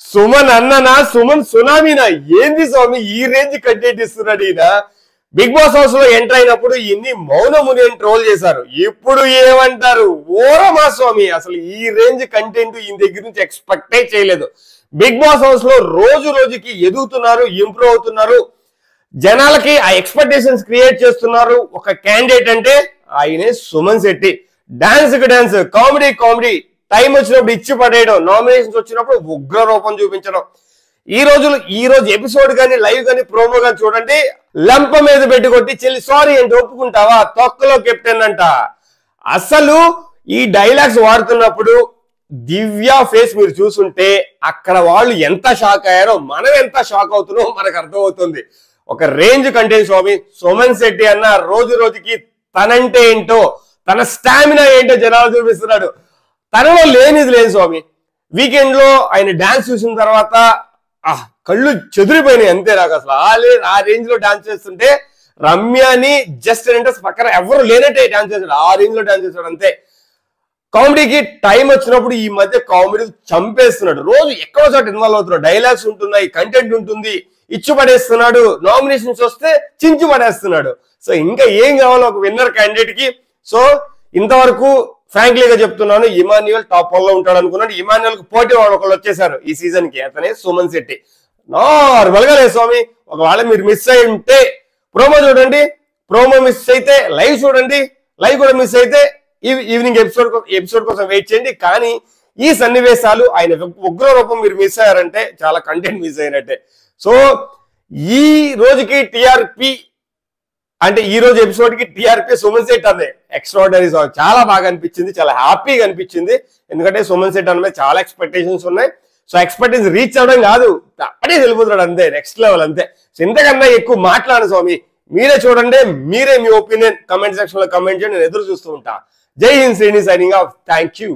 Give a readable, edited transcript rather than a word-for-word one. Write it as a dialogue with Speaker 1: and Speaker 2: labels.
Speaker 1: సుమన్ అన్ననా సుమన్ సునామీనా ఏంది స్వామి ఈ range content ఇస్తున్నాడు ఈయన. బిగ్ బాస్ హౌస్ లో ఎంటర్ అయినప్పుడు ఇన్ని మౌనముని ట్రోల్ చేశారు. ఇప్పుడు ఏమంటారు ఓరమా స్వామి. అసలు ఈ రేంజ్ కంటెంట్ ఈయన దగ్గర నుంచి ఎక్స్పెక్టే చేయలేదు. బిగ్ బాస్ హౌస్ లో రోజు రోజుకి ఎదుగుతున్నారు, ఇంప్రూవ్ అవుతున్నారు, జనాలకి ఆ ఎక్స్పెక్టేషన్స్ క్రియేట్ చేస్తున్నారు. ఒక క్యాండిడేట్ అంటే ఆయనే సుమన్ శెట్టి. డాన్స్ కి డాన్స్, కామెడీ కామెడీ, టైం వచ్చినప్పుడు ఇచ్చి పడేయడం, నామినేషన్స్ వచ్చినప్పుడు ఉగ్ర రూపం చూపించడం. ఈ రోజు ఎపిసోడ్ కానీ లైవ్ కానీ ప్రోమో కానీ చూడండి, లంప మీద పెట్టి కొట్టి చెల్లి సారీ అంటే ఒప్పుకుంటావా, తొక్కలో కెప్టెన్ అంట. అసలు ఈ డైలాగ్స్ వాడుతున్నప్పుడు దివ్య ఫేస్ మీరు చూసుంటే అక్కడ వాళ్ళు ఎంత షాక్ అయ్యారో మనం ఎంత షాక్ అవుతున్నామో మనకు అర్థమవుతుంది. ఒక రేంజ్ కంటెంట్ స్వామి. సుమన్ శెట్టి అన్న రోజు రోజుకి తనంటే ఏంటో, తన స్టామినా ఏంటో జనాలు చూపిస్తున్నాడు. తనలో లేనిది లేదు స్వామి. వీకెండ్ లో ఆయన డాన్స్ చూసిన తర్వాత కళ్ళు చెదిరిపోయినాయి అంతే. నాకు అసలు ఆ రేంజ్ లో డాన్స్ చేస్తుంటే రమ్యని జస్ట్ అంటే పక్కన ఎవరు లేనట్టే డాన్స్ చేస్తాడు. ఆ రేంజ్ లో డాన్స్ చేస్తాడు అంతే. కామెడీకి టైం వచ్చినప్పుడు ఈ మధ్య కామెడీ చంపేస్తున్నాడు. రోజు ఎక్కడో చోట ఇన్వాల్వ్ అవుతున్నాడు. డైలాగ్స్ ఉంటున్నాయి, కంటెంట్ ఉంటుంది, ఇచ్చి పడేస్తున్నాడు. నామినేషన్స్ వస్తే చించి పడేస్తున్నాడు. సో ఇంకా ఏం కావాలో ఒక విన్నర్ క్యాండిడేట్ కి. సో ఇంతవరకు ఫ్రాంక్లీగా చెప్తున్నాను, ఇమాన్యుయల్ టాప్ 1 లో ఉంటాడు అనుకున్నాడు. ఇమాన్యుయల్ కు పోటీ వాడు ఒకళ్ళు వచ్చేసారు ఈ సీజన్ కి, అతనే సుమన్ శెట్టి. నార్మల్ గా లేదు స్వామి. ఒకవేళ మీరు మిస్ అయి ఉంటే ప్రోమో చూడండి, ప్రోమో మిస్ అయితే లైవ్ చూడండి, లైవ్ కూడా మిస్ అయితే ఈవినింగ్ ఎపిసోడ్ కోసం వెయిట్ చేయండి. కానీ ఈ సన్నివేశాలు, ఆయన ఉగ్ర రూపం మీరు మిస్ అయ్యారంటే చాలా కంటెంట్ మిస్ అయినట్టే. సో ఈ రోజుకి టిఆర్పి అంటే ఈ రోజు ఎపిసోడ్ కి టిఆర్పి సుమన్ శెట్టి అనే ఎక్స్ట్రాడినరీ సాంగ్ చాలా బాగా అనిపించింది, చాలా హ్యాపీగా అనిపించింది. ఎందుకంటే సుమన్ శెట్టి అన్న మీద చాలా ఎక్స్పెక్టేషన్స్ ఉన్నాయి. సో ఎక్స్పెక్టేషన్ రీచ్ అవ్వడం కాదు, అప్పుడే వెళ్ళిపోతున్నాడు అంతే, నెక్స్ట్ లెవెల్ అంతే. సో ఇంతకన్నా ఎక్కువ మాట్లాడు స్వామి. మీరే చూడండి, మీరే మీ ఒపీనియన్ కమెంట్ సెక్షన్ లో కమెంట్ చేయండి, నేను ఎదురు చూస్తూ ఉంటా. జై Hind Srini, signing off. Thank you.